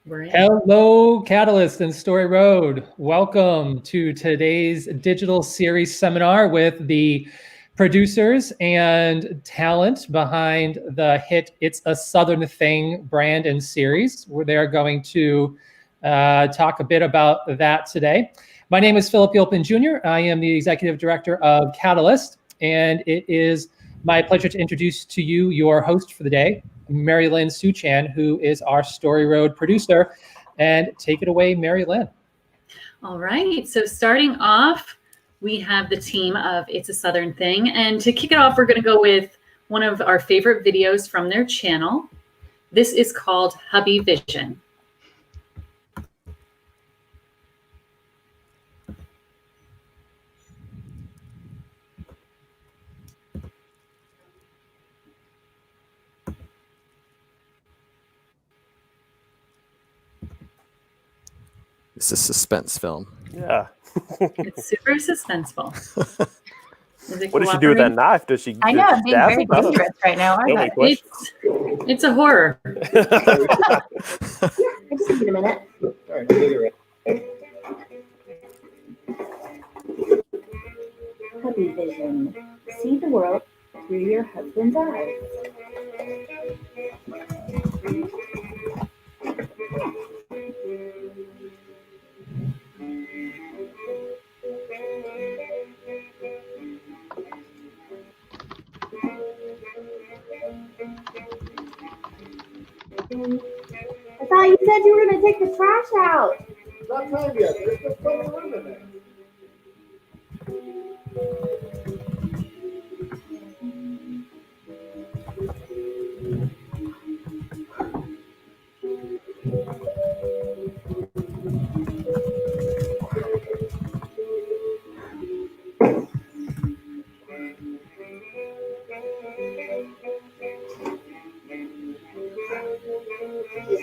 Hello, Catalyst and Story Road. Welcome to today's digital series seminar with the producers and talent behind the hit It's a Southern Thing brand and series, where they are going to talk a bit about that today. My name is Philip Yilpin Jr. I am the Executive Director of Catalyst, and it is my pleasure to introduce to you your host for the day, Mary Lynn Suchan, who is our Story Road producer. And take it away, Mary Lynn. All right, so starting off, we have the team of It's a Southern Thing. And to kick it off, we're gonna go with one of our favorite videos from their channel. This is called Hubby Vision. It's a suspense film. Yeah. It's super suspenseful. What does she do with that knife? Does she? I know, I'm being very dangerous right now. It's a horror. Just give it a minute. Hubby Vision. See the world through your husband's eyes. I thought you said you were going to take the trash out. It's not time yet. There's just plenty of room in there.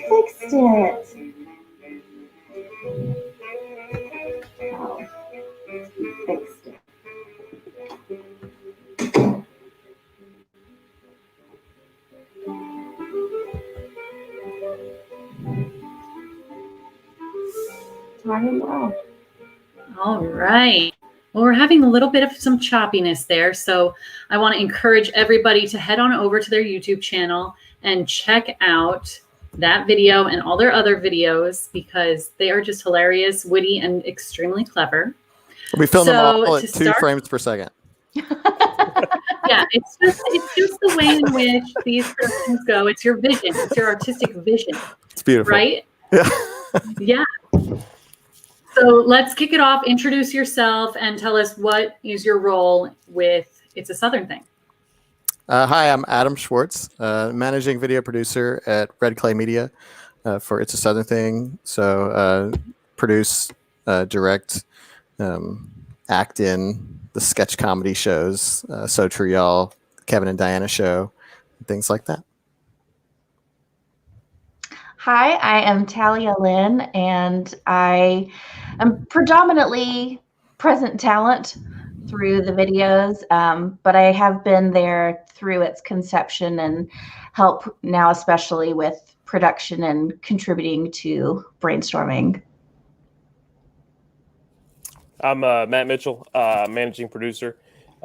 Fixed it. Oh, fixed it. Talking well. All right. Well, we're having a little bit of some choppiness there. So I want to encourage everybody to head on over to their YouTube channel and check out that video and all their other videos, because they are just hilarious, witty, and extremely clever. We film them all at 2 frames per second. Yeah, it's just the way in which these productions go. It's your vision. It's your artistic vision. It's beautiful. Right? Yeah. Yeah. So let's kick it off. Introduce yourself and tell us what is your role with It's a Southern Thing. Hi, I'm Adam Schwartz, managing video producer at Red Clay Media for It's a Southern Thing. So produce, direct, act in the sketch comedy shows, So True Y'all, Kevin and Diana Show, things like that. Hi, I am Talia Lin, and I am predominantly present talent through the videos, but I have been there through its conception and help now, especially with production and contributing to brainstorming. I'm Matt Mitchell, managing producer.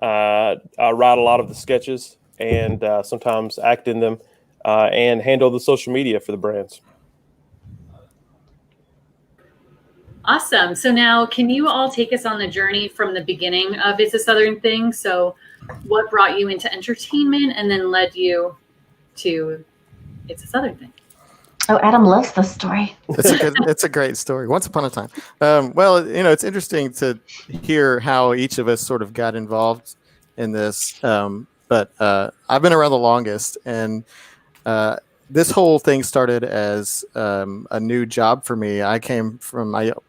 I write a lot of the sketches and sometimes act in them and handle the social media for the brands. Awesome. So now can you all take us on the journey from the beginning of It's a Southern Thing? So what brought you into entertainment and then led you to It's a Southern Thing? Oh, Adam loves this story. It's a great story. Once upon a time. Well, it's interesting to hear how each of us sort of got involved in this. But I've been around the longest, and this whole thing started as a new job for me. I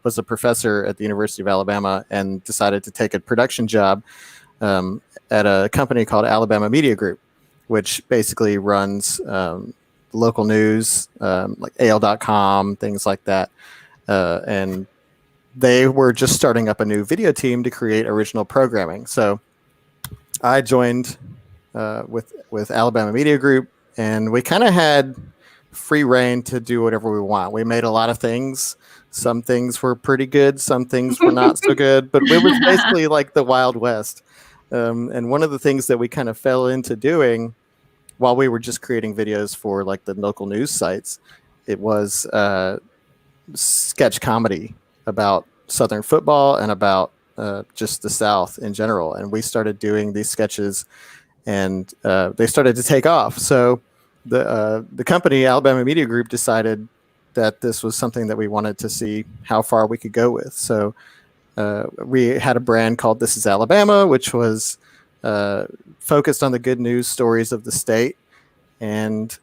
was a professor at the University of Alabama and decided to take a production job at a company called Alabama Media Group, which basically runs local news, like AL.com, things like that. And they were just starting up a new video team to create original programming. So I joined with Alabama Media Group, and we kind of had free reign to do whatever we want. We made a lot of things. Some things were pretty good. Some things were not so good. But it was basically like the Wild West. And one of the things that we kind of fell into doing while we were just creating videos for like the local news sites, it was sketch comedy about Southern football and about just the South in general. And we started doing these sketches, and they started to take off. So the company, Alabama Media Group, decided that this was something that we wanted to see how far we could go with. So we had a brand called This Is Alabama, which was focused on the good news stories of the state. And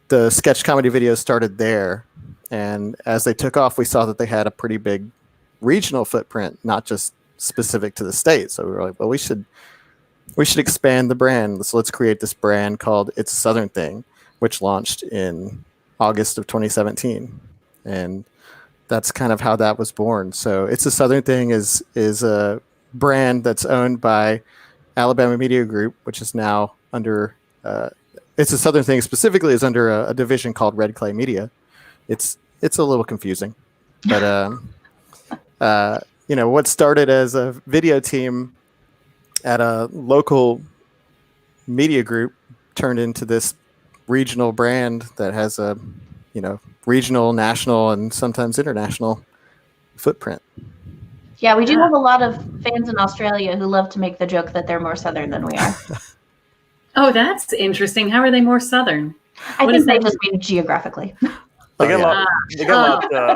the sketch comedy videos started there. And as they took off, we saw that they had a pretty big regional footprint, not just specific to the state. So we were like, well, we should expand the brand. So let's create this brand called It's a Southern Thing, which launched in August of 2017. And that's kind of how that was born. So It's a Southern Thing is a brand that's owned by Alabama Media Group, which is now under It's a Southern Thing specifically is under a division called Red Clay Media. It's a little confusing, but what started as a video team at a local media group turned into this regional brand that has a regional, national, and sometimes international footprint. Yeah, we do have a lot of fans in Australia who love to make the joke that they're more Southern than we are. Oh, that's interesting. How are they more Southern? I think they just mean geographically. They got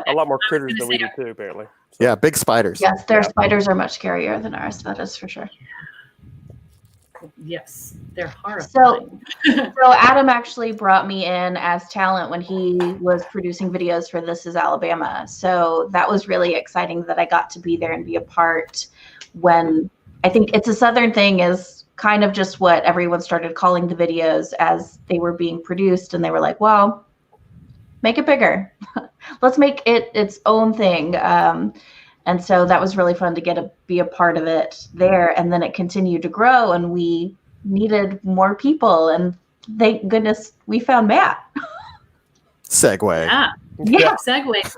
a lot more critters than we do too, apparently. So. Yeah, big spiders. Yes, their spiders are much scarier than ours. That is for sure. Yes, they're horrifying. So Adam actually brought me in as talent when he was producing videos for This Is Alabama. So that was really exciting that I got to be there and be a part when I think It's a Southern Thing is kind of just what everyone started calling the videos as they were being produced. And they were like, well, make it bigger. Let's make it its own thing. And so that was really fun to be a part of it there. And then it continued to grow, and we needed more people. And thank goodness we found Matt. Segue. Yeah. Segue.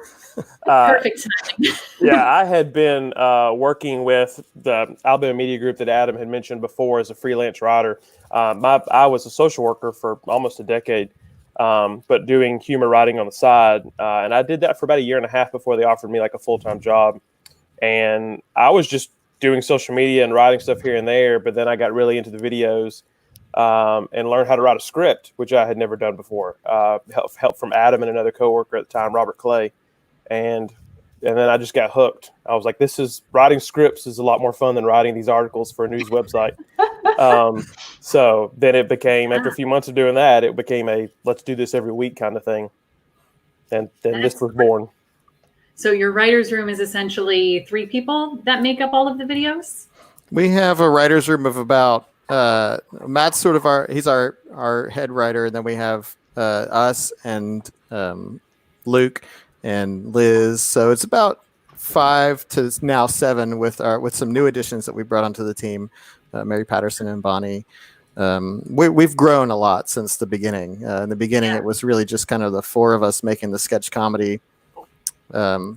Perfect timing. Yeah, I had been working with the Alabama Media Group that Adam had mentioned before as a freelance writer. I was a social worker for almost a decade, but doing humor writing on the side. And I did that for about a year and a half before they offered me like a full-time job. And I was just doing social media and writing stuff here and there. But then I got really into the videos and learned how to write a script, which I had never done before. Help from Adam and another coworker at the time, Robert Clay. And then I just got hooked. I was like, writing scripts is a lot more fun than writing these articles for a news website. So then it became, after a few months of doing that, it became a let's do this every week kind of thing. And then this was born. So your writer's room is essentially 3 people that make up all of the videos? We have a writer's room of about, Matt's sort of he's our head writer. And then we have us and Luke and Liz. So it's about 5 to now 7 with some new additions that we brought onto the team, Mary Patterson and Bonnie. We've grown a lot since the beginning. In the beginning, It was really just kind of the 4 of us making the sketch comedy. But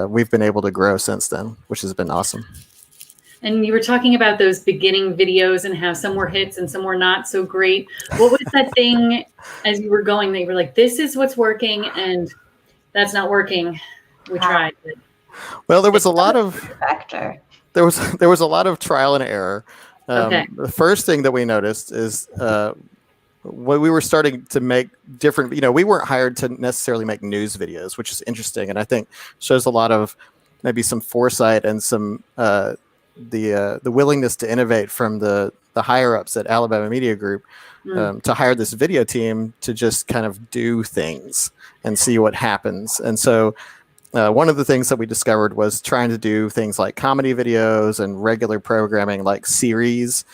we've been able to grow since then, which has been awesome. And you were talking about those beginning videos and how some were hits and some were not so great. What was that thing as you were going that you were like, this is what's working and that's not working? We tried. Well, there was a lot of factor. There was a lot of trial and error. Okay. The first thing that we noticed is when we were starting to make different, we weren't hired to necessarily make news videos, which is interesting. And I think shows a lot of maybe some foresight and some, the willingness to innovate from the higher ups at Alabama Media Group to hire this video team to just kind of do things and see what happens. And so one of the things that we discovered was trying to do things like comedy videos and regular programming like series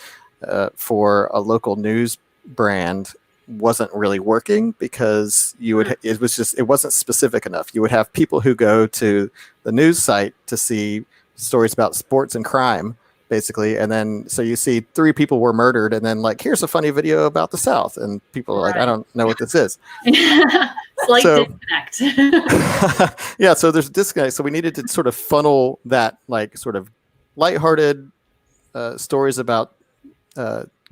for a local news brand wasn't really working because it wasn't specific enough. You would have people who go to the news site to see stories about sports and crime, basically. And then, so you see 3 people were murdered, and then like, here's a funny video about the South, and people are like, I don't know what this is. Slight So- disconnect. Yeah, so there's a disconnect. So we needed to sort of funnel that like sort of lighthearted stories about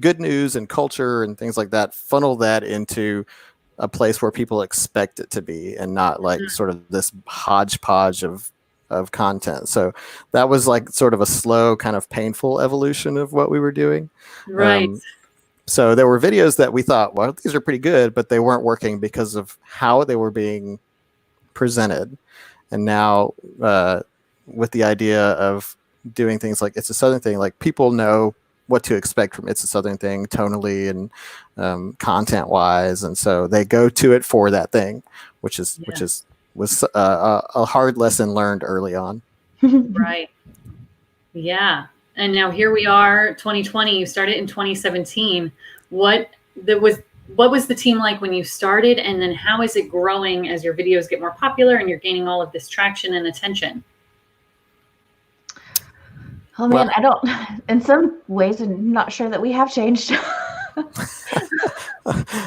good news and culture and things like that, funnel that into a place where people expect it to be, and not like sort of this hodgepodge of content. So that was like sort of a slow, kind of painful evolution of what we were doing. Right. So there were videos that we thought, well, these are pretty good, but they weren't working because of how they were being presented. And now with the idea of doing things like It's a Southern Thing, like people know what to expect from It's a Southern Thing tonally and content wise. And so they go to it for that thing, which was a hard lesson learned early on. Right. Yeah. And now here we are, 2020. You started in 2017. What was the team like when you started, and then how is it growing as your videos get more popular and you're gaining all of this traction and attention? Oh man, in some ways, I'm not sure that we have changed.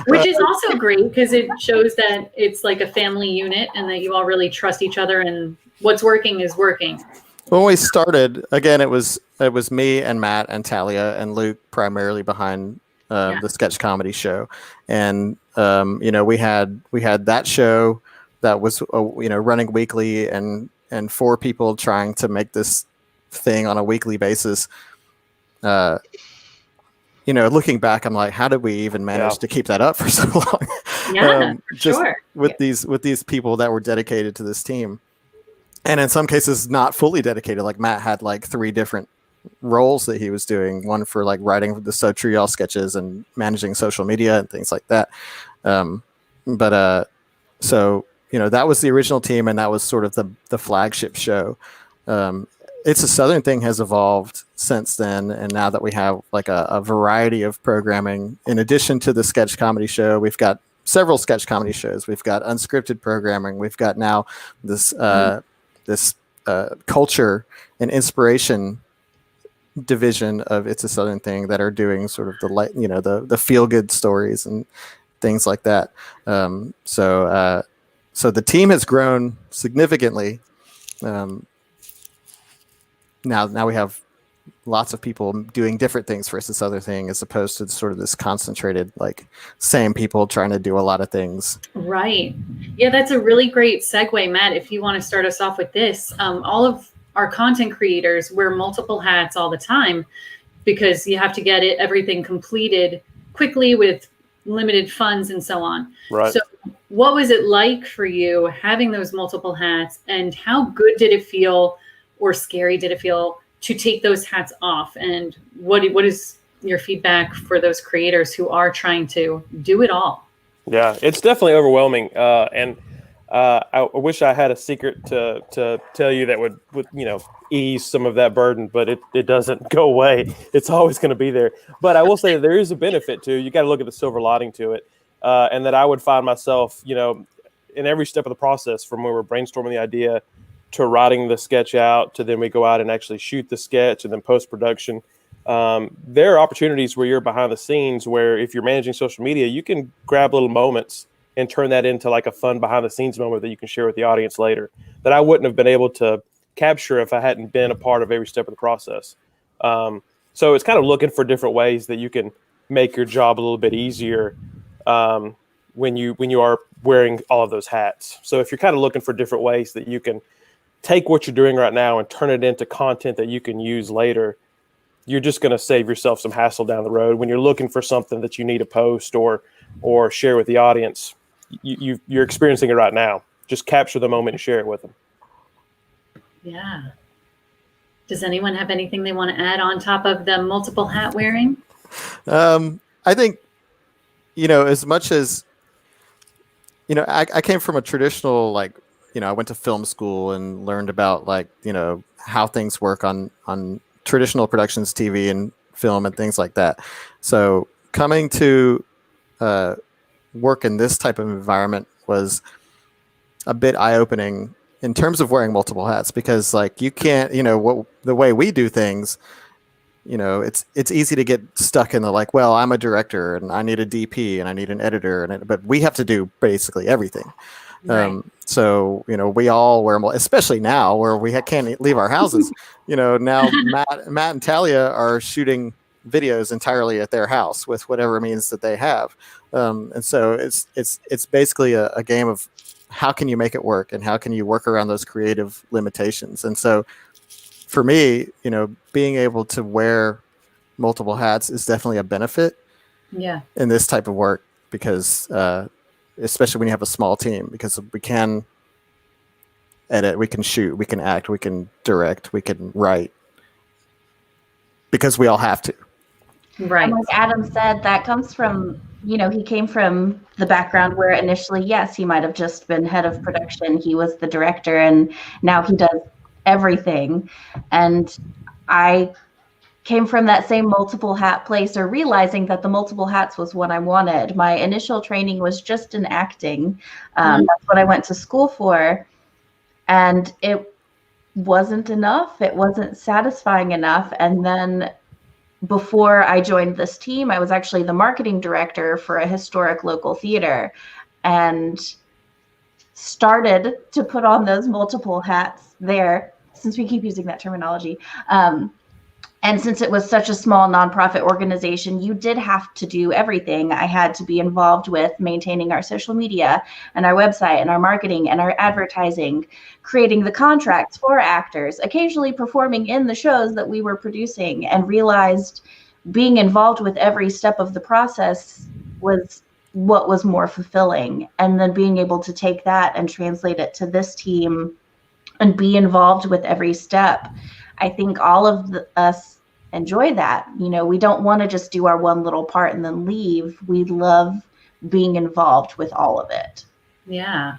Which is also great, because it shows that it's like a family unit and that you all really trust each other, and what's working is working. When we started, again, it was me and Matt and Talia and Luke primarily behind the sketch comedy show. And we had that show that was running weekly, and 4 people trying to make this thing on a weekly basis. Looking back, I'm like, how did we even manage to keep that up for so long? Yeah, just sure. with these people that were dedicated to this team, and in some cases not fully dedicated. Like Matt had like 3 different roles that he was doing, one for like writing the So True Y'all sketches and managing social media and things like that. So that was the original team, and that was sort of the flagship show. It's a Southern Thing has evolved since then, and now that we have like a variety of programming, in addition to the sketch comedy show, we've got several sketch comedy shows. We've got unscripted programming. We've got now this culture and inspiration division of It's a Southern Thing that are doing sort of the feel good stories and things like that. So the team has grown significantly. Now we have lots of people doing different things for It's a Southern Thing, as opposed to sort of this concentrated, like, same people trying to do a lot of things. Right. Yeah, that's a really great segue, Matt. If you want to start us off with this, all of our content creators wear multiple hats all the time, because you have to get everything completed quickly with limited funds and so on. Right. So what was it like for you having those multiple hats, and how good did it feel, or scary did it feel, to take those hats off? And what is your feedback for those creators who are trying to do it all? Yeah, it's definitely overwhelming. And I wish I had a secret to tell you that would ease some of that burden, but it doesn't go away. It's always going to be there. But I will say there is a benefit to, you got to look at the silver lining to it. And that I would find myself, in every step of the process, from when we're brainstorming the idea to writing the sketch out, to then we go out and actually shoot the sketch, and then post-production. There are opportunities where you're behind the scenes, where if you're managing social media, you can grab little moments and turn that into like a fun behind the scenes moment that you can share with the audience later, that I wouldn't have been able to capture if I hadn't been a part of every step of the process. So it's kind of looking for different ways that you can make your job a little bit easier when you are wearing all of those hats. So if you're kind of looking for different ways that you can take what you're doing right now and turn it into content that you can use later, you're just going to save yourself some hassle down the road. When you're looking for something that you need to post or share with the audience, you're experiencing it right now. Just capture the moment and share it with them. Yeah. Does anyone have anything they want to add on top of the multiple hat wearing? I think, as much as, I came from a traditional, like, I went to film school and learned about, like, how things work on traditional productions, TV and film and things like that. So coming to work in this type of environment was a bit eye-opening in terms of wearing multiple hats, because, like, you can't, the way we do things, it's easy to get stuck in the like, well, I'm a director and I need a DP and I need an editor, but we have to do basically everything. Right. So, we all wear, especially now where we can't leave our houses, now Matt and Talia are shooting videos entirely at their house with whatever means that they have. And so it's basically a game of how can you make it work and how can you work around those creative limitations. And so for me, being able to wear multiple hats is definitely a benefit in this type of work because, especially when you have a small team, because we can edit, we can shoot, we can act, we can direct, we can write, because we all have to. Right. And like Adam said, that comes from, he came from the background where initially, yes, he might have just been head of production. He was the director, and now he does everything. And I came from that same multiple hat place, or realizing that the multiple hats was what I wanted. My initial training was just in acting. That's what I went to school for. And it wasn't enough. It wasn't satisfying enough. And then before I joined this team, I was actually the marketing director for a historic local theater and started to put on those multiple hats there, since we keep using that terminology. And since it was such a small nonprofit organization, you did have to do everything. I had to be involved with maintaining our social media and our website and our marketing and our advertising, creating the contracts for actors, occasionally performing in the shows that we were producing, and realized being involved with every step of the process was what was more fulfilling. And then being able to take that and translate it to this team and be involved with every step. I think all of us enjoy that. We don't want to just do our one little part and then leave. We love being involved with all of it. Yeah.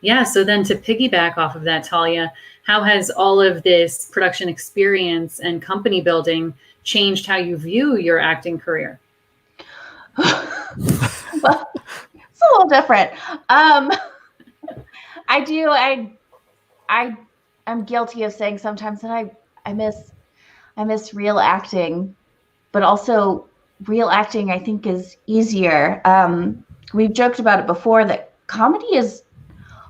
Yeah. So then to piggyback off of that, Talia, how has all of this production experience and company building changed how you view your acting career? Well, it's a little different. I'm guilty of saying sometimes that I miss real acting, but also real acting I think is easier. We've joked about it before that comedy is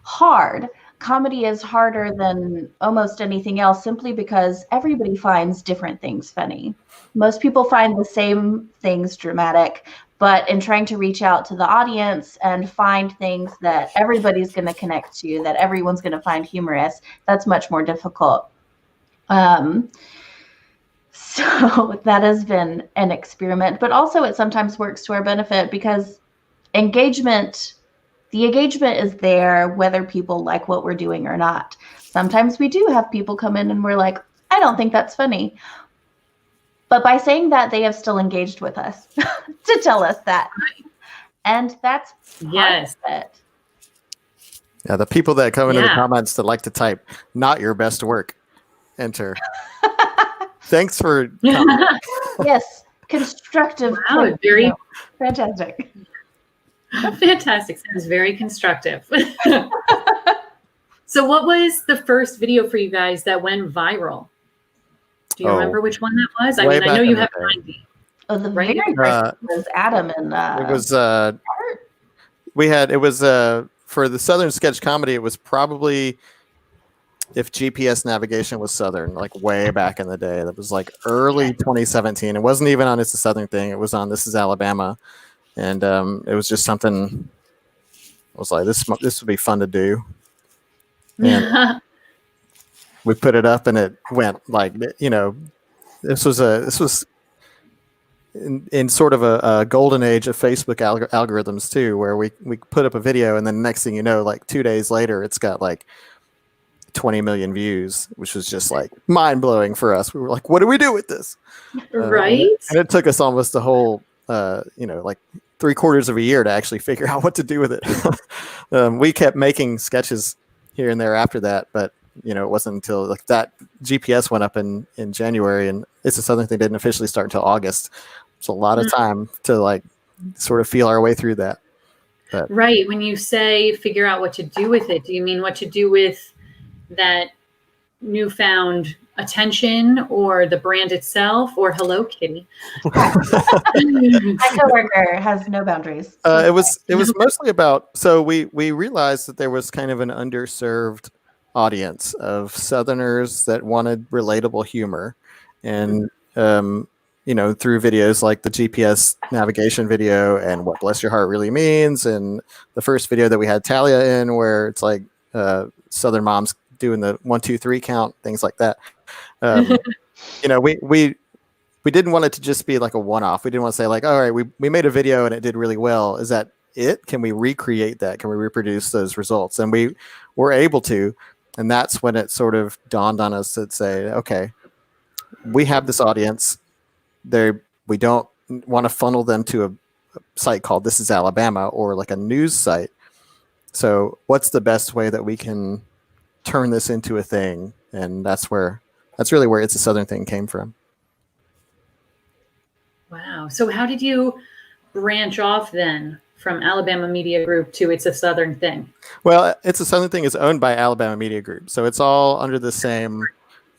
hard. Comedy is harder than almost anything else, simply because everybody finds different things funny. Most people find the same things dramatic, but in trying to reach out to the audience and find things that everybody's going to connect to, that everyone's going to find humorous, that's much more difficult. So that has been an experiment, but also it sometimes works to our benefit because the engagement is there whether people like what we're doing or not. Sometimes we do have people come in and we're like, I don't think that's funny. But by saying that, they have still engaged with us to tell us that. And that's part of it. Yeah, the people that come into the comments that like to type, not your best work, enter. Thanks for coming. Yes, constructive. Wow, very fantastic. Fantastic. Sounds very constructive. So what was the first video for you guys that went viral? Do you remember which one that was? I mean, I know you have 90. Oh, the very first was Adam and it was for the Southern Sketch Comedy, it was probably if GPS navigation was Southern, like way back in the day. That was like early 2017. It wasn't even on It's a Southern Thing. It was on This Is Alabama. And it was just something I was like, this would be fun to do. And we put it up and it went like, this was in sort of a golden age of Facebook algorithms too, where we put up a video and then next thing you know, like 2 days later, it's got like 20 million views, which was just like mind blowing for us. We were like, what do we do with this? Right. And it took us almost the whole, like 3/4 of a year to actually figure out what to do with it. We kept making sketches here and there after that, but it wasn't until like that GPS went up in January and It's a Southern Thing didn't officially start until August. It's a lot of time to like sort of feel our way through that. But, right. When you say figure out what to do with it, do you mean what to do with that newfound attention or the brand itself, or hello, Kitty? My coworker has no boundaries. It was mostly about, so we realized that there was kind of an underserved audience of Southerners that wanted relatable humor, and through videos like the GPS navigation video and what bless your heart really means, and the first video that we had Talia in, where it's like Southern moms doing the 1, 2, 3 count, things like that. We didn't want it to just be like a one-off. We didn't want to say like, all right, we made a video and it did really well. Is that it? Can we recreate that? Can we reproduce those results? And we were able to. And that's when it sort of dawned on us to say, okay, we have this audience. We don't want to funnel them to a site called This Is Alabama or like a news site. So what's the best way that we can turn this into a thing? And that's really where It's a Southern Thing came from. Wow. So how did you branch off then from Alabama Media Group to It's a Southern Thing? Well, It's a Southern Thing is owned by Alabama Media Group. So it's all under the same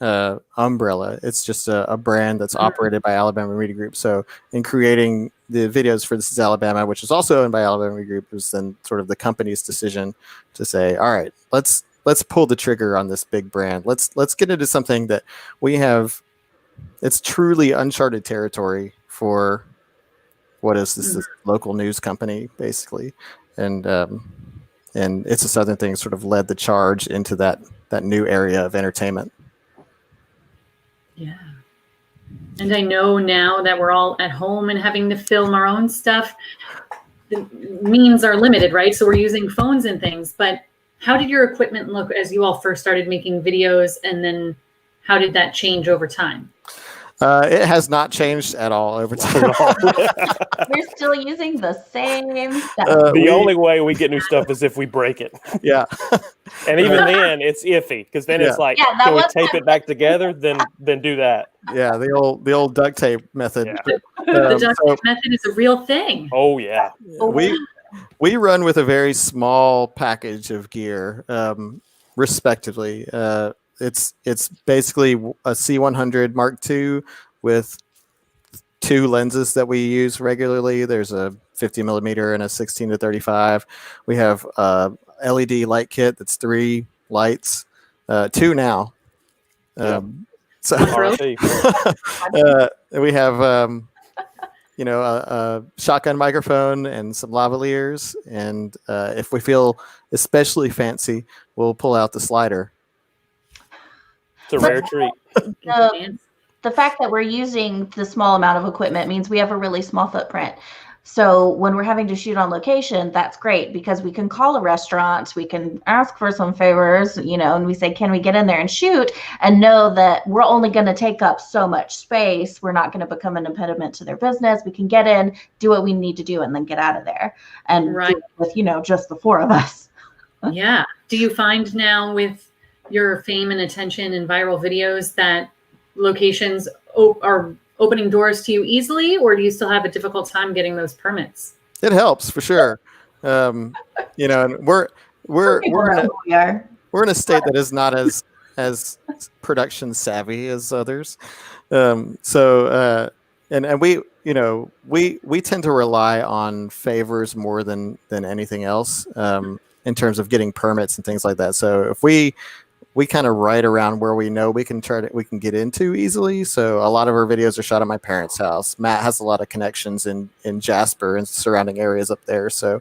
umbrella. It's just a brand that's operated by Alabama Media Group. So in creating the videos for This Is Alabama, which is also owned by Alabama Media Group, was then sort of the company's decision to say, all right, let's pull the trigger on this big brand. Let's get into something that we have. It's truly uncharted territory for what is this local news company, basically. And It's a Southern Thing sort of led the charge into that new area of entertainment. Yeah. And I know now that we're all at home and having to film our own stuff, the means are limited, right? So we're using phones and things. But how did your equipment look as you all first started making videos? And then how did that change over time? It has not changed at all over time. We're still using the same stuff. The only way we get new stuff is if we break it. Yeah. And even then, it's iffy, because then it's like, can we tape it back together? Then do that. Yeah, the old duct tape method. Yeah. The duct tape method is a real thing. Oh yeah. We run with a very small package of gear, respectively. It's basically a C100 Mark II with 2 lenses that we use regularly. There's a 50 millimeter and a 16 to 35. We have a LED light kit that's 3 lights, 2 now. So we have a shotgun microphone and some lavaliers, and if we feel especially fancy, we'll pull out the slider. It's a rare treat. The fact that we're using the small amount of equipment means we have a really small footprint. So when we're having to shoot on location, that's great because we can call a restaurant, we can ask for some favors, and we say, can we get in there and shoot, and know that we're only going to take up so much space. We're not going to become an impediment to their business. We can get in, do what we need to do, and then get out of there. And do it with, just the 4 of us. Yeah. Do you find now with your fame and attention and viral videos that locations are opening doors to you easily, or do you still have a difficult time getting those permits? It helps for sure. And we're in a state that is not as production savvy as others. And we tend to rely on favors more than anything else in terms of getting permits and things like that. So if we kind of right around where we know we can get into easily. So a lot of our videos are shot at my parents' house. Matt has a lot of connections in Jasper and surrounding areas up there. So,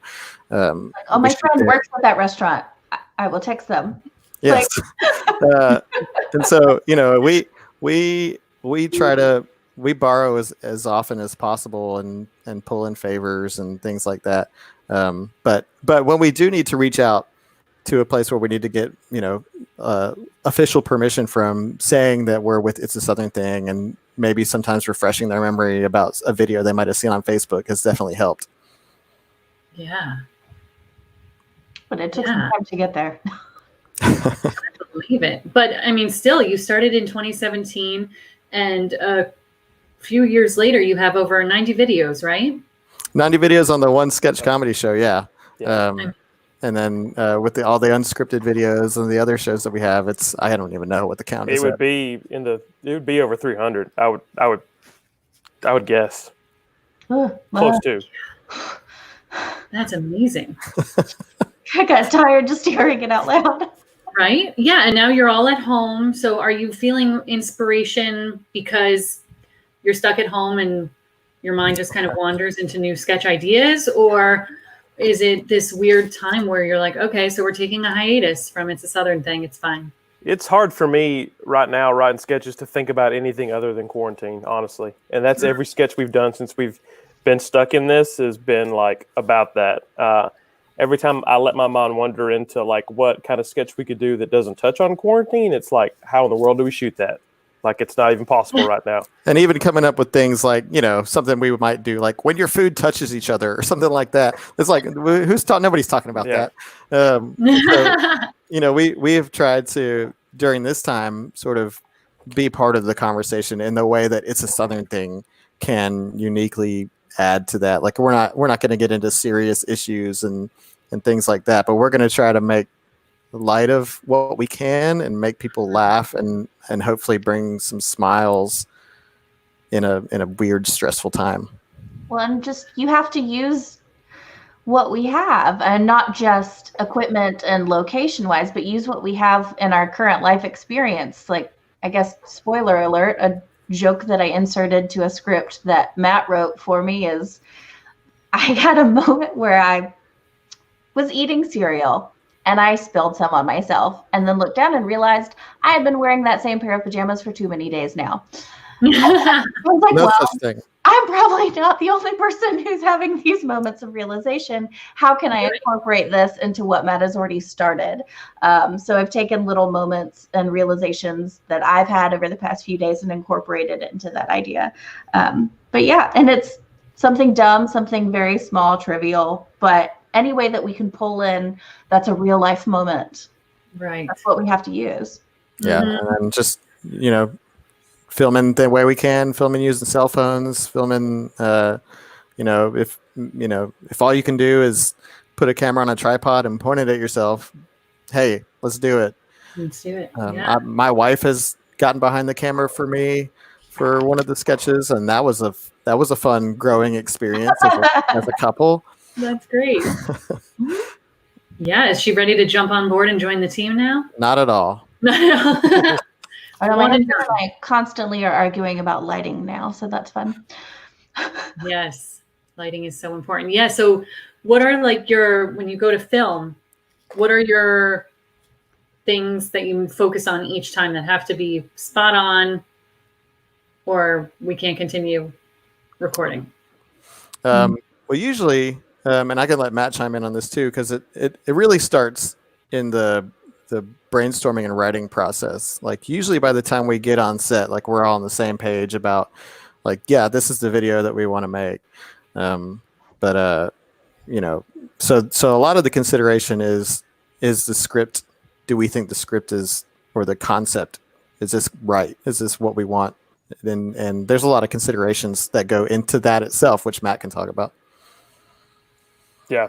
my friend works at that restaurant. I will text them. Yes. And so, we borrow as often as possible and pull in favors and things like that. But when we do need to reach out to a place where we need to get, official permission from, saying that we're with It's a Southern Thing, and maybe sometimes refreshing their memory about a video they might have seen on Facebook has definitely helped. Yeah. But it took some time to get there. I believe it. But still, you started in 2017, and a few years later, you have over 90 videos, right? 90 videos on the one sketch comedy show. Yeah. And then with all the unscripted videos and the other shows that we have, I don't even know what the count is. It would be over 300. I would guess. Close to. That's amazing. I got tired just hearing it out loud. Right? Yeah. And now you're all at home. So are you feeling inspiration because you're stuck at home and your mind just kind of wanders into new sketch ideas? Or is it this weird time where you're like, okay, so we're taking a hiatus from It's a Southern Thing. It's fine. It's hard for me right now writing sketches to think about anything other than quarantine, honestly. And that's every sketch we've done since we've been stuck in this has been like about that. Every time I let my mind wander into like what kind of sketch we could do that doesn't touch on quarantine, it's like, how in the world do we shoot that? Like, it's not even possible right now. And even coming up with things like, something we might do, like when your food touches each other or something like that. It's like, nobody's talking about that. So, we have tried to, during this time, sort of be part of the conversation in the way that It's a Southern Thing can uniquely add to that. Like, we're not going to get into serious issues and things like that, but we're going to try to make light of what we can and make people laugh and hopefully bring some smiles in a weird, stressful time. Well, and just, you have to use what we have, and not just equipment and location wise, but use what we have in our current life experience. Like, I guess, spoiler alert, a joke that I inserted to a script that Matt wrote for me is, I had a moment where I was eating cereal and I spilled some on myself, and then looked down and realized I had been wearing that same pair of pajamas for too many days now. I was like, No well, such thing. I'm probably not the only person who's having these moments of realization. How can I incorporate this into what Matt has already started? So I've taken little moments and realizations that I've had over the past few days and incorporated it into that idea. But yeah, and it's something dumb, something very small, trivial, but any way that we can pull in, that's a real life moment. Right. That's what we have to use. Yeah. And then just, filming the way we can, filming using cell phones, filming, if all you can do is put a camera on a tripod and point it at yourself, hey, let's do it. Let's do it. My wife has gotten behind the camera for me for one of the sketches, and that was a fun growing experience as a couple. That's great. Yeah. Is she ready to jump on board and join the team now? Not at all. I know my husband and I constantly are arguing about lighting now, so that's fun. Yes, lighting is so important. Yeah. So, what are when you go to film, what are your things that you focus on each time that have to be spot on, or we can't continue recording? Well, usually, and I can let Matt chime in on this too, because it really starts in the brainstorming and writing process. Like, usually by the time we get on set, like, we're all on the same page about, like, yeah, this is the video that we want to make. So a lot of the consideration is the script. Do we think the script or the concept, is this right? Is this what we want? And there's a lot of considerations that go into that itself, which Matt can talk about. Yeah.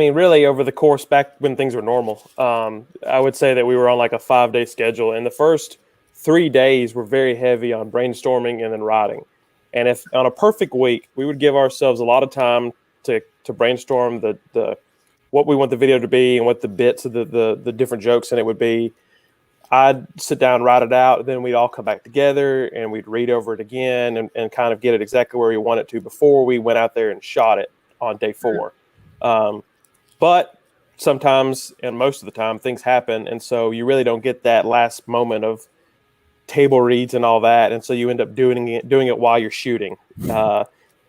Really over the course back when things were normal, I would say that we were on like a 5-day schedule, and the first 3 days were very heavy on brainstorming and then writing. And if on a perfect week, we would give ourselves a lot of time to brainstorm the what we want the video to be and what the bits of the different jokes in it would be. I'd sit down, write it out, then we'd all come back together and we'd read over it again and kind of get it exactly where we want it to before we went out there and shot it on day 4. But sometimes, and most of the time, things happen, and so you really don't get that last moment of table reads and all that, and so you end up doing it while you're shooting,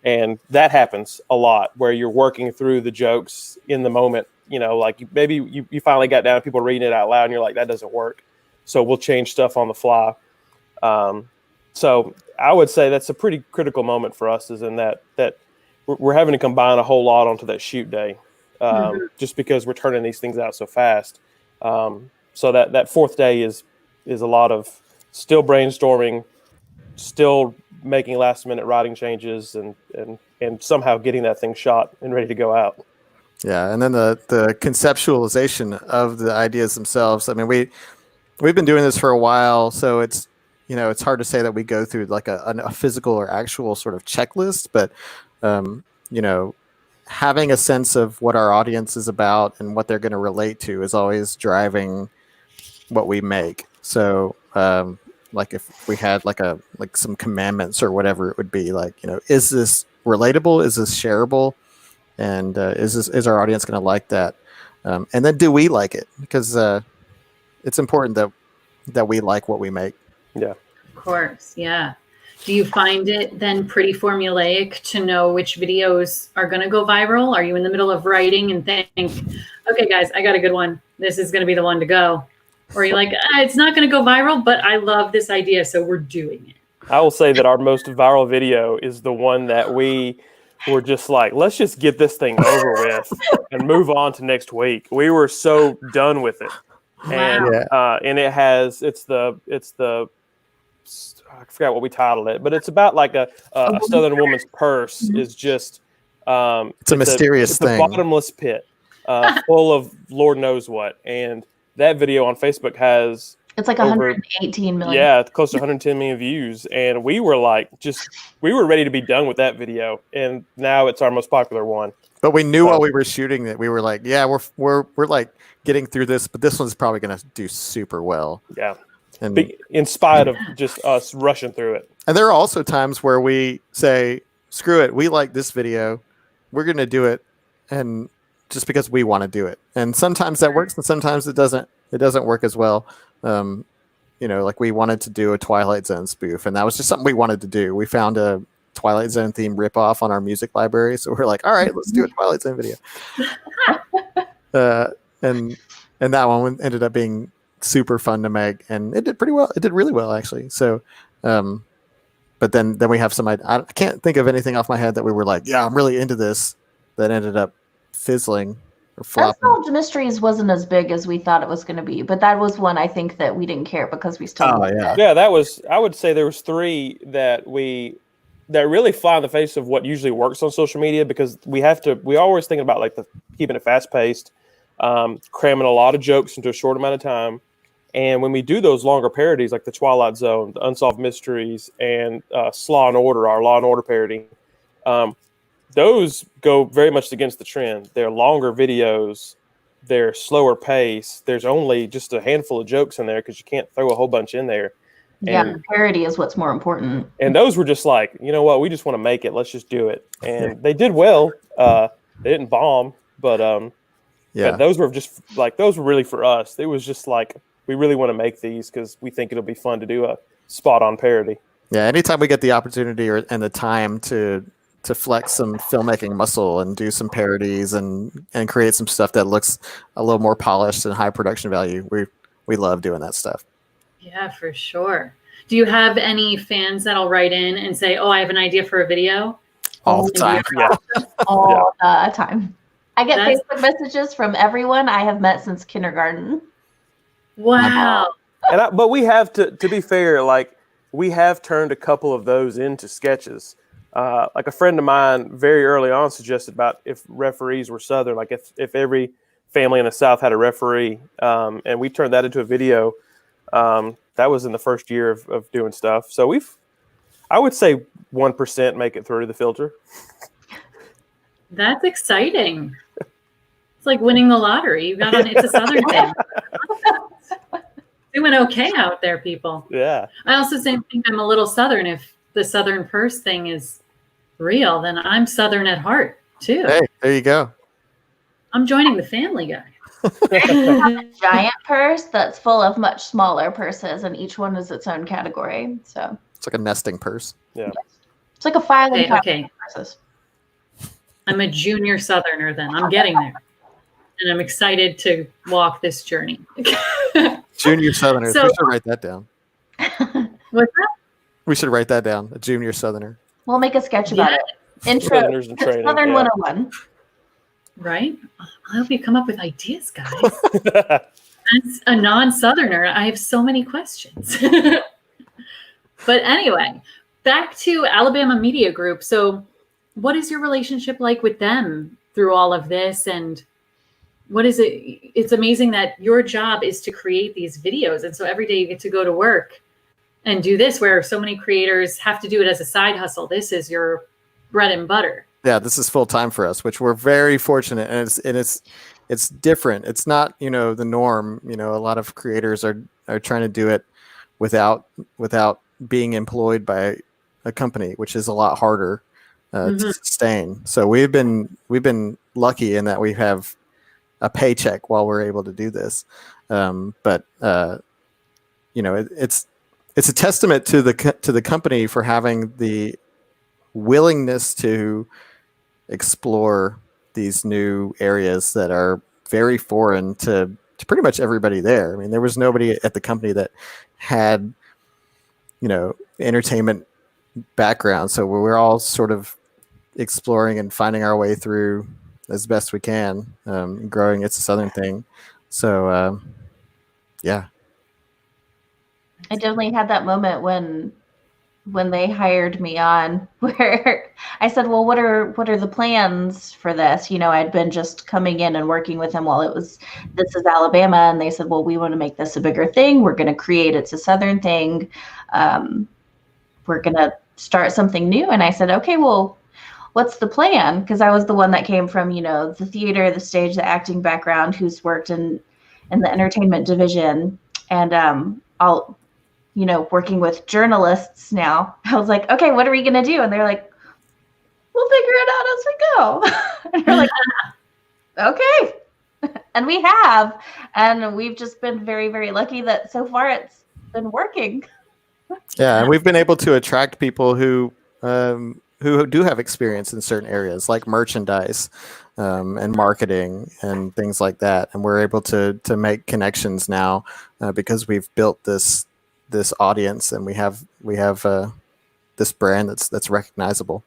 and that happens a lot where you're working through the jokes in the moment. Like maybe you finally got down, people reading it out loud, and you're like, that doesn't work, so we'll change stuff on the fly. So I would say that's a pretty critical moment for us, is in that we're having to combine a whole lot onto that shoot day, just because we're turning these things out so fast. So that 4th day is a lot of still brainstorming, still making last minute writing changes, and somehow getting that thing shot and ready to go out. Yeah, and then the conceptualization of the ideas themselves. I mean, we've been doing this for a while, so it's it's hard to say that we go through like a physical or actual sort of checklist, but having a sense of what our audience is about and what they're going to relate to is always driving what we make. So like if we had like some commandments or whatever, it would be like, is this relatable? Is this shareable? And is our audience going to like that? And then do we like it? Because it's important that we like what we make. Yeah. Of course. Yeah. Do you find it then pretty formulaic to know which videos are going to go viral? Are you in the middle of writing and think, okay, guys, I got a good one. This is going to be the one to go. Or you're like, it's not going to go viral, but I love this idea, so we're doing it. I will say that our most viral video is the one that we were just like, let's just get this thing over with and move on to next week. We were so done with it. Wow. And it's the I forgot what we titled it, but it's about like a Southern woman's purse is just it's a mysterious thing, a bottomless pit full of Lord knows what. And that video on Facebook has it's like 118 million. Yeah, close to 110 million views. And we were like, we were ready to be done with that video. And now it's our most popular one. But we knew while we were shooting that we were like, yeah, we're like getting through this, but this one's probably going to do super well. Yeah. And in spite of just us rushing through it. And there are also times where we say, screw it, we like this video, we're going to do it, and just because we want to do it. And sometimes that works, and sometimes it doesn't work as well. Like we wanted to do a Twilight Zone spoof, and that was just something we wanted to do. We found a Twilight Zone theme ripoff on our music library, so we're like, all right, let's do a Twilight Zone video. And that one ended up being super fun to make, and it did pretty well. It did really well, actually. So, but then we have some. I can't think of anything off my head that we were like, yeah, I'm really into this. That ended up fizzling or flopping. Unsolved Mysteries wasn't as big as we thought it was going to be, but that was one I think that we didn't care because we still. Oh yeah. Yeah, that was. I would say there was 3 that really fly in the face of what usually works on social media, because we always thinking about like keeping it fast paced, cramming a lot of jokes into a short amount of time. And when we do those longer parodies, like the Twilight Zone, the Unsolved Mysteries, and Law and Order, our Law and Order parody, those go very much against the trend. They're longer videos, they're slower pace. There's only just a handful of jokes in there because you can't throw a whole bunch in there. Yeah, the parody is what's more important. And those were just like, you know what, we just want to make it. Let's just do it. And they did well. They didn't bomb, but yeah, but those were really for us. It was just like, we really want to make these because we think it'll be fun to do a spot-on parody. Yeah, anytime we get the opportunity and the time to flex some filmmaking muscle and do some parodies and create some stuff that looks a little more polished and high production value, we love doing that stuff. Yeah, for sure. Do you have any fans that'll write in and say, "Oh, I have an idea for a video"? All the time. Yeah. All the time. I get Facebook messages from everyone I have met since kindergarten. Wow. But we have to be fair, like we have turned a couple of those into sketches. Like a friend of mine very early on suggested about if referees were Southern, like if every family in the South had a referee, and we turned that into a video. That was in the first year of doing stuff. So I would say 1% make it through the filter. That's exciting. It's like winning the lottery. You got on It's a Southern thing. Doing okay out there, people. Yeah. I also think I'm a little Southern. If the Southern purse thing is real, then I'm Southern at heart too. Hey, there you go. I'm joining the family, guy. You have a giant purse that's full of much smaller purses, and each one is its own category. So it's like a nesting purse. Yeah. It's like a filing Okay. of purses. I'm a junior Southerner then. I'm getting there. And I'm excited to walk this journey. Junior Southerner. So- We should write that down. What's that? We should write that down. A junior Southerner. We'll make a sketch about it. Intro. Southerners in training, Southern yeah. 101. Right? I hope you come up with ideas, guys. As a non-Southerner, I have so many questions. But anyway, back to Alabama Media Group. So what is your relationship like with them? through all of this. And what is it? It's amazing that your job is to create these videos. And so every day you get to go to work and do this, where so many creators have to do it as a side hustle. This is your bread and butter. Yeah, this is full time for us, which we're very fortunate, and it's different. It's not, you know, the norm. You know, a lot of creators are trying to do it without being employed by a company, which is a lot harder to sustain. So we've been lucky in that we have a paycheck while we're able to do this. But you know, it's a testament to the company for having the willingness to explore these new areas that are very foreign to pretty much everybody there. I mean, there was nobody at the company that had, you know, entertainment background. So we're all sort of exploring and finding our way through as best we can, growing It's a Southern Thing. So, yeah. I definitely had that moment when they hired me on, where I said, well, what are the plans for this? You know, I'd been just coming in and working with him while This Is Alabama. And they said, well, we want to make this a bigger thing. We're going to create It's a Southern Thing. We're going to start something new. And I said, okay, well, what's the plan? Because I was the one that came from, you know, the theater, the stage, the acting background, who's worked in the entertainment division. And you know, working with journalists now, I was like, okay, what are we going to do? And they're like, we'll figure it out as we go. And we're like, okay. And we have. And we've just been very, very lucky that so far it's been working. Yeah, and we've been able to attract people who do have experience in certain areas, like merchandise and marketing and things like that. And we're able to make connections now because we've built this audience, and we have this brand that's recognizable.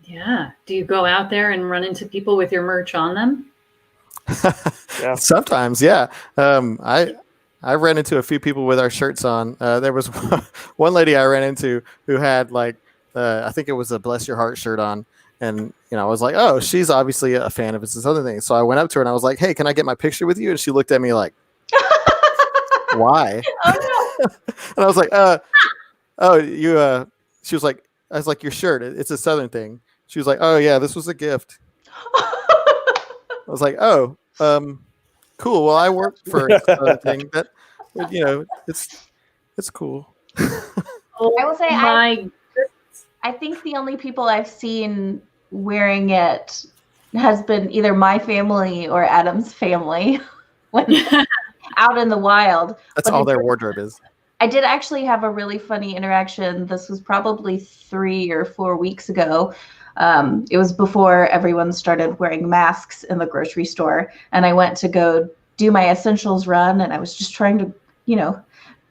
Yeah. Do you go out there and run into people with your merch on them? Yeah. Sometimes, yeah. I ran into a few people with our shirts on. There was one lady I ran into who had like I think it was a Bless Your Heart shirt on, and you know, I was like, oh, she's obviously a fan of It's a Southern Thing. So I went up to her and I was like, hey, can I get my picture with you? And she looked at me like, why? Oh, no. And I was like, you, she was like, I was like, your shirt, it's a Southern Thing. She was like, oh yeah, this was a gift. I was like, oh, cool. Well, I work for a Southern Thing that, you know, it's cool. I will say, I think the only people I've seen wearing it has been either my family or Adam's family when out in the wild. That's all their wardrobe is. I did actually have a really funny interaction. This was probably 3 or 4 weeks ago. It was before everyone started wearing masks in the grocery store. And I went to go do my essentials run. And I was just trying to, you know,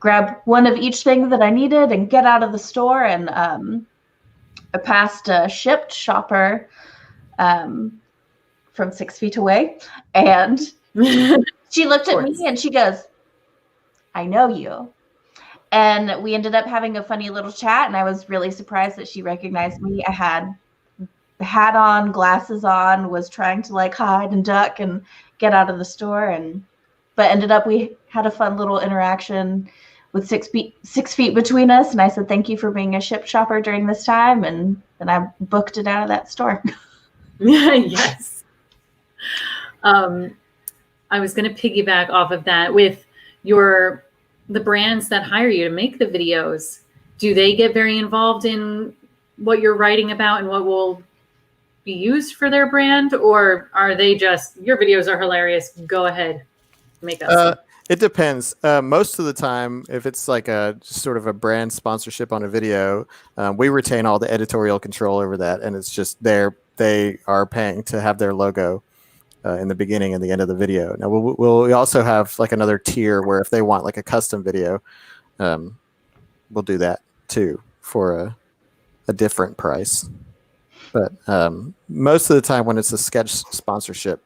grab one of each thing that I needed and get out of the store. And I passed a shipped shopper from 6 feet away. And she looked at me and she goes, I know you. And we ended up having a funny little chat. And I was really surprised that she recognized me. I had the hat on, glasses on, was trying to like hide and duck and get out of the store. But ended up, we had a fun little interaction with 6 feet between us. And I said, thank you for being a ship shopper during this time. And then I booked it out of that store. Yes. I was going to piggyback off of that with the brands that hire you to make the videos. Do they get very involved in what you're writing about and what will be used for their brand? Or are they just, your videos are hilarious, go ahead, make us? It depends. Most of the time, if it's like just sort of a brand sponsorship on a video, we retain all the editorial control over that. And it's just they are paying to have their logo in the beginning and the end of the video. Now, we also have like another tier where if they want like a custom video, we'll do that too for a different price. But most of the time when it's a sketch sponsorship,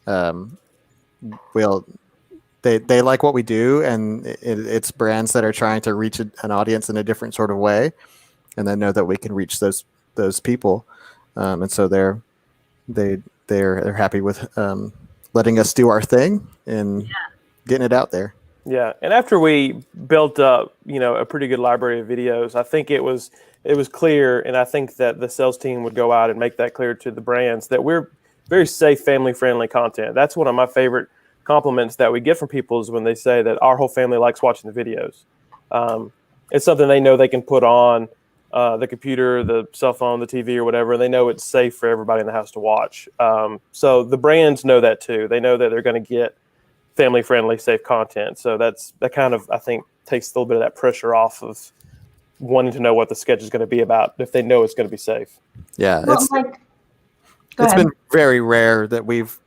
they like what we do, and it's brands that are trying to reach an audience in a different sort of way, and they know that we can reach those people, and so they're happy with letting us do our thing and getting it out there. Yeah, and after we built up, a pretty good library of videos, I think it was clear, and I think that the sales team would go out and make that clear to the brands that we're very safe, family-friendly content. That's one of my favorite compliments that we get from people is when they say that our whole family likes watching the videos. It's something they know they can put on the computer, the cell phone, the TV, or whatever. They know it's safe for everybody in the house to watch. So the brands know that too. They know that they're going to get family-friendly, safe content. So that kind of, I think, takes a little bit of that pressure off of wanting to know what the sketch is going to be about if they know it's going to be safe. Yeah, Well, it's been very rare that we've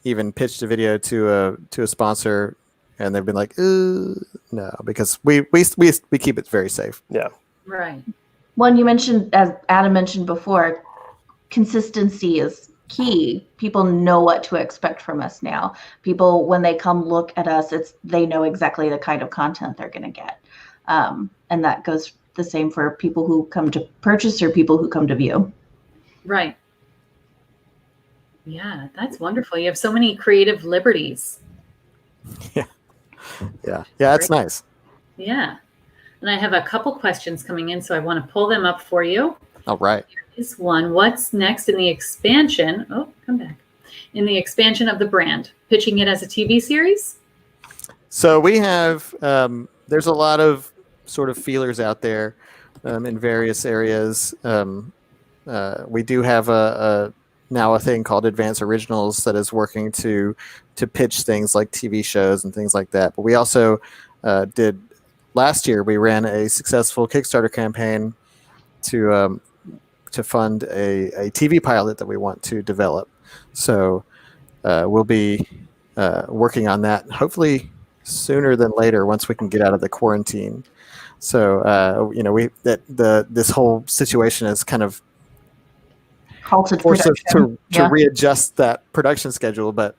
even pitched a video to a sponsor and they've been like, no, because we keep it very safe. Yeah. Right. Well, you mentioned, as Adam mentioned before, consistency is key. People know what to expect from us now. People, when they come look at us, they know exactly the kind of content they're going to get. And that goes the same for people who come to purchase or people who come to view. Right. Yeah, that's wonderful. You have so many creative liberties. Yeah, it's nice. Yeah. And I have a couple questions coming in, so I want to pull them up for you. All right. Is one, what's next in the expansion? Oh, come back. In the expansion of the brand, pitching it as a TV series? So we have, there's a lot of sort of feelers out there in various areas. We do have now a thing called Advanced Originals that is working to pitch things like TV shows and things like that. But we also did, last year, we ran a successful Kickstarter campaign to fund a TV pilot that we want to develop. So we'll be working on that hopefully sooner than later once we can get out of the quarantine. So this whole situation has kind of Halted forced us production. to readjust that production schedule, but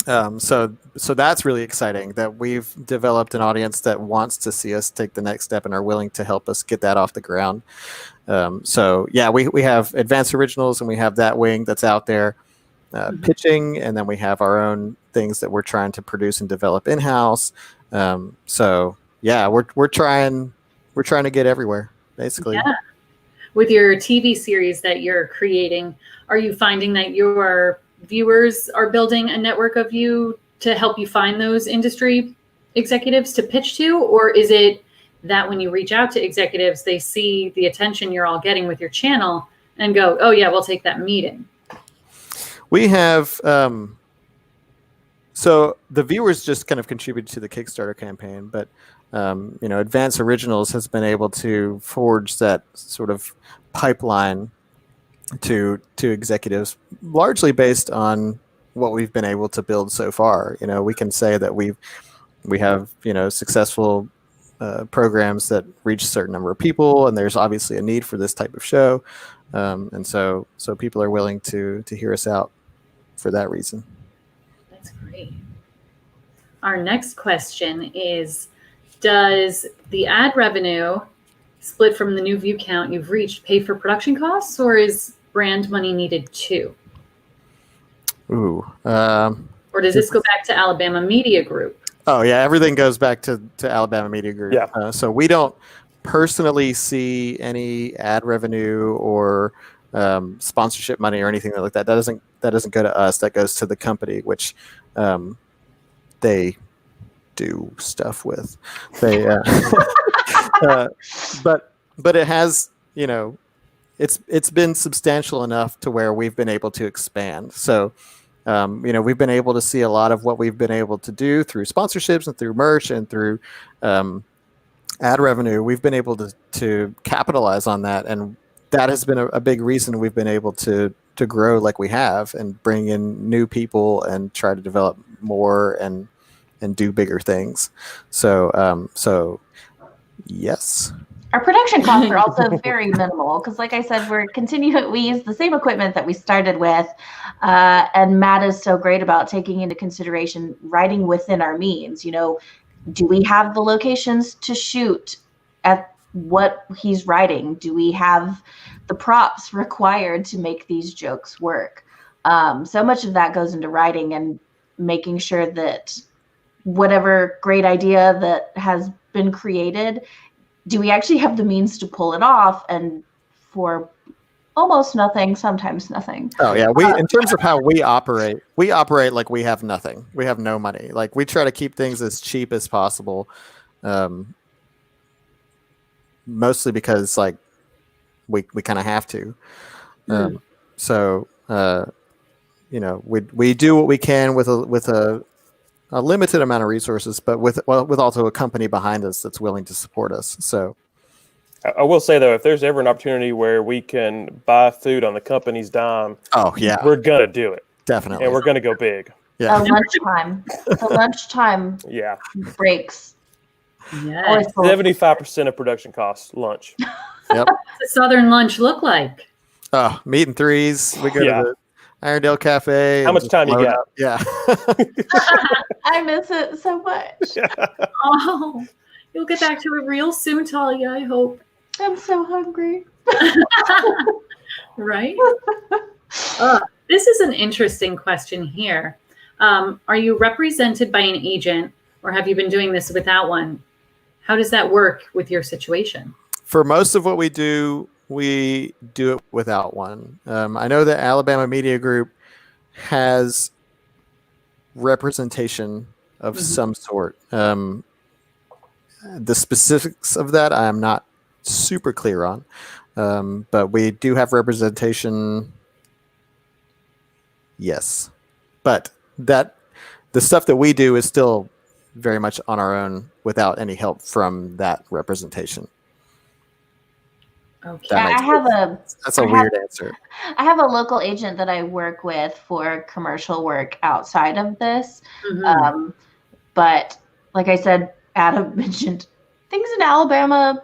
so that's really exciting that we've developed an audience that wants to see us take the next step and are willing to help us get that off the ground. So yeah, we have Advanced Originals and we have that wing that's out there pitching, and then we have our own things that we're trying to produce and develop in-house. So yeah, we're trying to get everywhere basically. Yeah. With your TV series that you're creating, are you finding that your viewers are building a network of you to help you find those industry executives to pitch to? Or is it that when you reach out to executives, they see the attention you're all getting with your channel and go, oh yeah, we'll take that meeting? We have, so the viewers just kind of contributed to the Kickstarter campaign, but Advanced Originals has been able to forge that sort of pipeline to executives, largely based on what we've been able to build so far. We can say that we have successful programs that reach a certain number of people, and there's obviously a need for this type of show, and so people are willing to hear us out for that reason. That's great. Our next question is, does the ad revenue split from the new view count you've reached pay for production costs, or is brand money needed too? Ooh. Or does this go back to Alabama Media Group? Oh yeah, everything goes back to Alabama Media Group. Yeah. So we don't personally see any ad revenue or sponsorship money or anything like that. That doesn't go to us. That goes to the company, which they do stuff with. They but it has, it's been substantial enough to where we've been able to expand. So we've been able to see a lot of what we've been able to do through sponsorships and through merch and through ad revenue. We've been able to capitalize on that, and that has been a big reason we've been able to grow like we have and bring in new people and try to develop more and do bigger things. So yes. Our production costs are also very minimal because, like I said, we use the same equipment that we started with, and Matt is so great about taking into consideration writing within our means. Do we have the locations to shoot at what he's writing? Do we have the props required to make these jokes work? So much of that goes into writing and making sure that whatever great idea that has been created, do we actually have the means to pull it off? And for almost nothing, sometimes nothing. Oh yeah, in terms of how we operate like we have nothing. We have no money. Like we try to keep things as cheap as possible, mostly because like we kind of have to. So we do what we can with a limited amount of resources, but with also a company behind us that's willing to support us. So. I will say though, if there's ever an opportunity where we can buy food on the company's dime, we're gonna do it. Definitely, and we're gonna go big. Yeah, the lunchtime breaks. Yeah, 75% of production costs lunch. Yep. What's a Southern lunch look like? Oh, meat and threes. We go to the Irondale Cafe. How much time you got? Yeah. I miss it so much. Oh, you'll get back to it real soon, Talia, I hope. I'm so hungry. Right? This is an interesting question here. Are you represented by an agent, or have you been doing this without one? How does that work with your situation? For most of what we do it without one. I know that Alabama Media Group has representation of some sort. The specifics of that I'm not super clear on, but we do have representation. Yes, but the stuff that we do is still very much on our own without any help from that representation. Okay. That's a weird answer. I have a local agent that I work with for commercial work outside of this. But like I said, Adam mentioned things in Alabama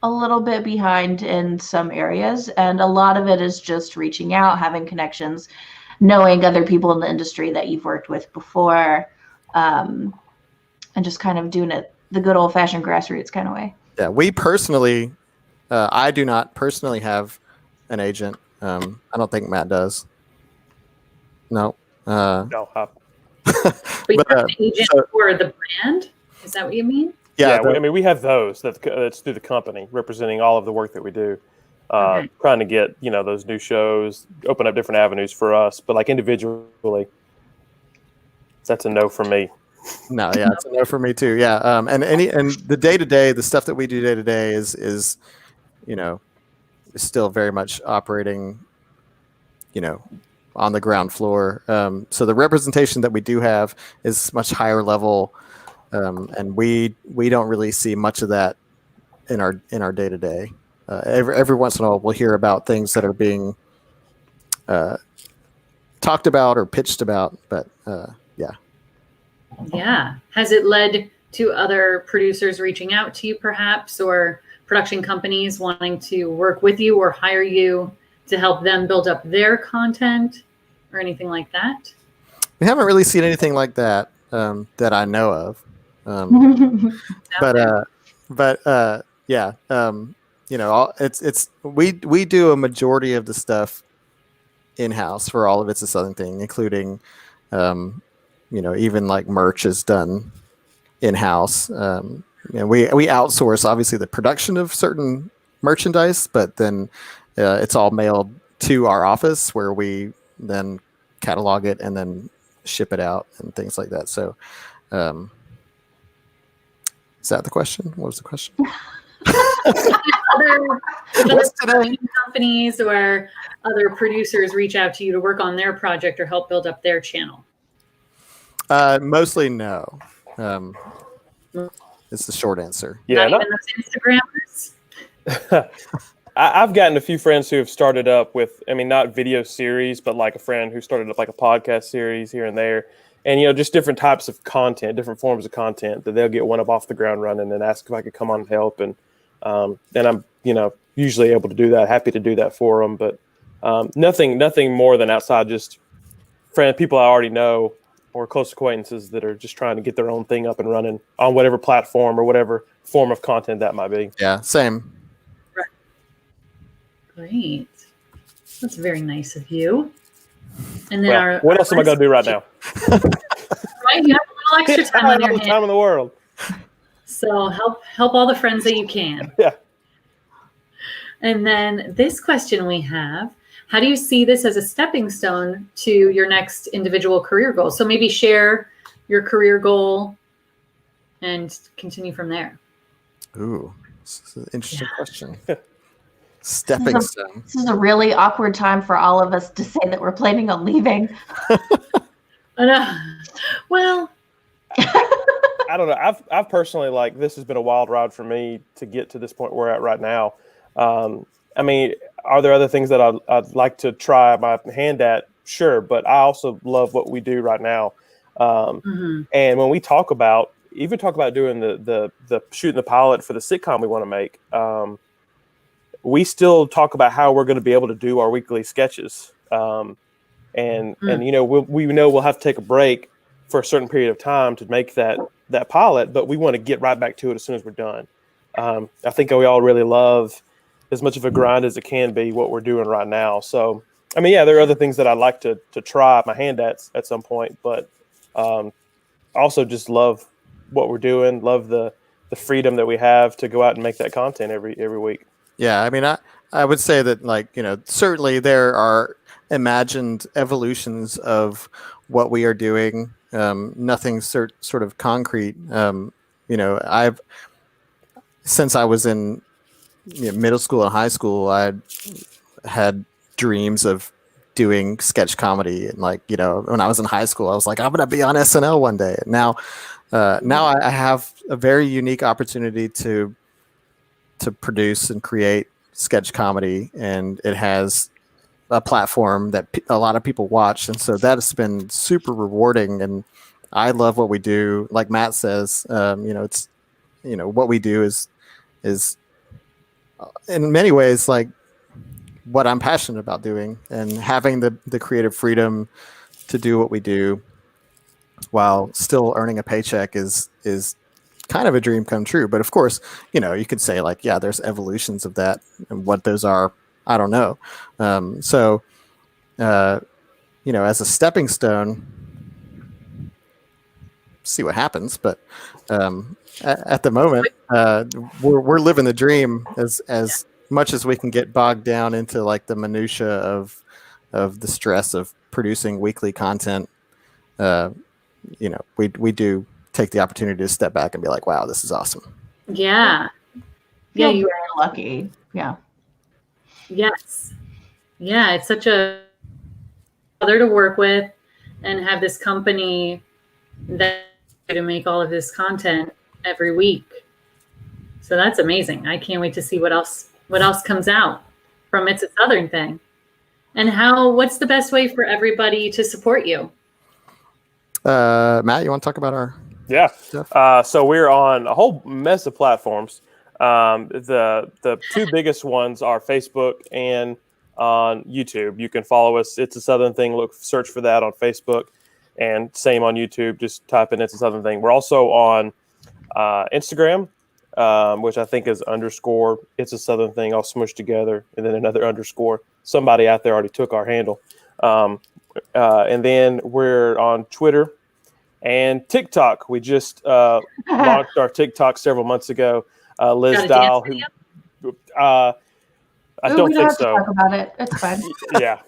a little bit behind in some areas, and a lot of it is just reaching out, having connections, knowing other people in the industry that you've worked with before, and just kind of doing it the good old-fashioned grassroots kind of way. Yeah, we personally, I do not personally have an agent. I don't think Matt does. No. No. But you have an agent for the brand? Is that what you mean? Yeah, we have those that's through the company representing all of the work that we do, trying to get those new shows, open up different avenues for us. But like individually, that's a no for me. No, yeah, it's a no for me too. Yeah, and the day to day, the stuff that we do day to day is still very much operating, on the ground floor. So the representation that we do have is much higher level. And we don't really see much of that in our day to day. Every once in a while, we'll hear about things that are being talked about or pitched about. But yeah. Yeah. Has it led to other producers reaching out to you, perhaps, or production companies wanting to work with you or hire you to help them build up their content or anything like that? We haven't really seen anything like that that I know of. It's we do a majority of the stuff in-house for all of It's a Southern Thing, including even like merch is done in-house. We outsource obviously the production of certain merchandise, but then it's all mailed to our office where we then catalog it and then ship it out and things like that. So is that the question? What was the question? other companies or other producers reach out to you to work on their project or help build up their channel? Mostly no. It's the short answer. Yeah, not even those Instagrammers? I've gotten a few friends who have started up with, not video series, but like a friend who started up like a podcast series here and there. And, just different types of content, different forms of content that they'll get one off the ground running and ask if I could come on and help. And then I'm, usually able to do that, happy to do that for them. But nothing more than outside just people I already know or close acquaintances that are just trying to get their own thing up and running on whatever platform or whatever form of content that might be. Yeah, same. Right. Great. That's very nice of you. And then what else am I going to do right now? Right, you have a little extra time I on have your all the hands. time in the world. So help all the friends that you can. Yeah. And then this question we have, how do you see this as a stepping stone to your next individual career goal? So maybe share your career goal and continue from there. Ooh, this is an interesting question. Stepping stone. This is a really awkward time for all of us to say that we're planning on leaving. Well, I don't know. I've personally, like, this has been a wild ride for me to get to this point where we're at right now. I mean, are there other things that I'd like to try my hand at? Sure, but I also love what we do right now. And when we talk about doing the shooting the pilot for the sitcom we want to make, we still talk about how we're going to be able to do our weekly sketches. And you know, we know we'll have to take a break for a certain period of time to make that pilot, but we want to get right back to it as soon as we're done. I think we all really love, as much of a grind as it can be, what we're doing right now. So, I mean, yeah, there are other things that I'd like to try my hand at some point, but also just love what we're doing, love the freedom that we have to go out and make that content every week. Yeah, I mean, I would say that, like, you know, certainly there are imagined evolutions of what we are doing. Nothing sort of concrete. You know, since I was in middle school and high school, I had dreams of doing sketch comedy. And, like, you know, when I was in high school, I was like, I'm going to be on SNL one day. Now I have a very unique opportunity to produce and create sketch comedy, and it has a platform that a lot of people watch. And so that has been super rewarding, and I love what we do. Like Matt says, you know, it's, you know, what we do is in many ways like what I'm passionate about doing, and having the creative freedom to do what we do while still earning a paycheck is kind of a dream come true. But of course, you know, you could say, like, yeah, there's evolutions of that, and what those are, I don't know. You know, as a stepping stone, see what happens. But at the moment, we're living the dream as much as we can get bogged down into, like, the minutia of the stress of producing weekly content. You know, we do take the opportunity to step back and be like, wow, this is awesome. Yeah. Yeah, you are lucky. Yeah. Yes. Yeah, it's such a other to work with, and have this company that to make all of this content every week. So that's amazing. I can't wait to see what else comes out from It's a Southern Thing. And what's the best way for everybody to support you? Matt, you want to talk about our stuff? So we're on a whole mess of platforms. The two biggest ones are Facebook and on YouTube. You can follow us. It's a Southern Thing. Search for that on Facebook, and same on YouTube. Just type in It's a Southern Thing. We're also on Instagram, which I think is _ It's a Southern Thing, all smushed together, and then another _ Somebody out there already took our handle. And then we're on Twitter and TikTok. We just launched our TikTok several months ago. Liz Dial, who I don't think so. Talk about it. It's fine. Yeah.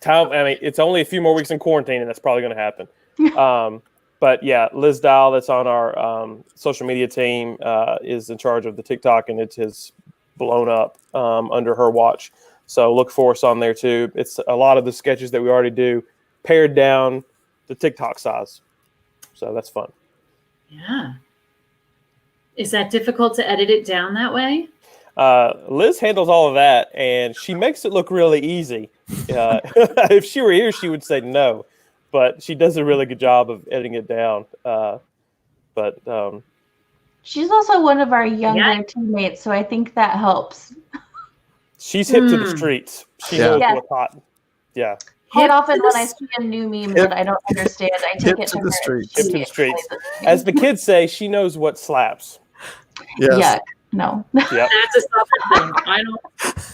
I mean, it's only a few more weeks in quarantine, and that's probably going to happen. But yeah, Liz Dial, that's on our social media team, is in charge of the TikTok, and it has blown up under her watch. So look for us on there too. It's a lot of the sketches that we already do pared down to TikTok size. So that's fun. Yeah. Is that difficult to edit it down that way? Liz handles all of that, and she makes it look really easy. If she were here, she would say no, but she does a really good job of editing it down. She's also one of our younger teammates, so I think that helps. She's hip to the streets. She knows what's hot. Yeah. Quite often when I see a new meme that I don't understand, I take it to the her. streets. Hip to the streets. As the kids say, she knows what slaps. Yes. Yeah. No. Yep. That's a Southern thing. I don't.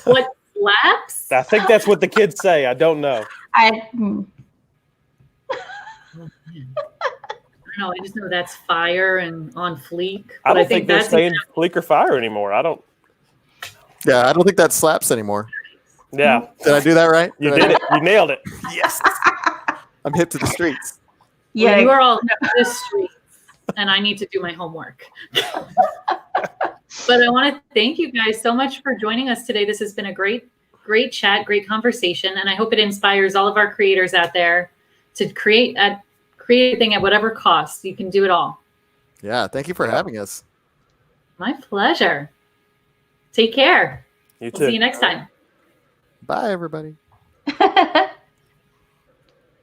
What slaps? I think that's what the kids say. I don't know. I I don't know. I just know that's fire and on fleek. I But don't think they're that's saying fleek or fire anymore. I don't. Yeah, I don't think that slaps anymore. Yeah, Did I do that right? you did it. You nailed it. Yes. I'm hip to the streets. yeah. Well, you are all in this street, and I need to do my homework. But I want to thank you guys so much for joining us today. This has been a great chat, great conversation, and I hope it inspires all of our creators out there to create anything at whatever cost. You can do it all. Yeah, thank you for having us. My pleasure. Take care. You too. We'll see you next time. Bye, everybody.